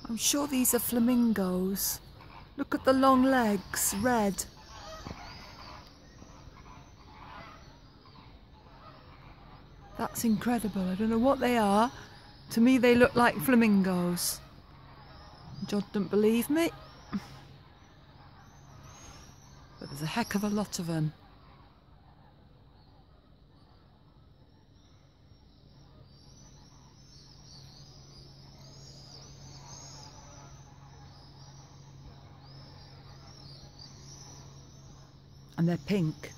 I'm sure these are flamingos. Look at the long legs, red. That's incredible. I don't know what they are. To me, they look like flamingos. John don't believe me. But there's a heck of a lot of them. And they're pink.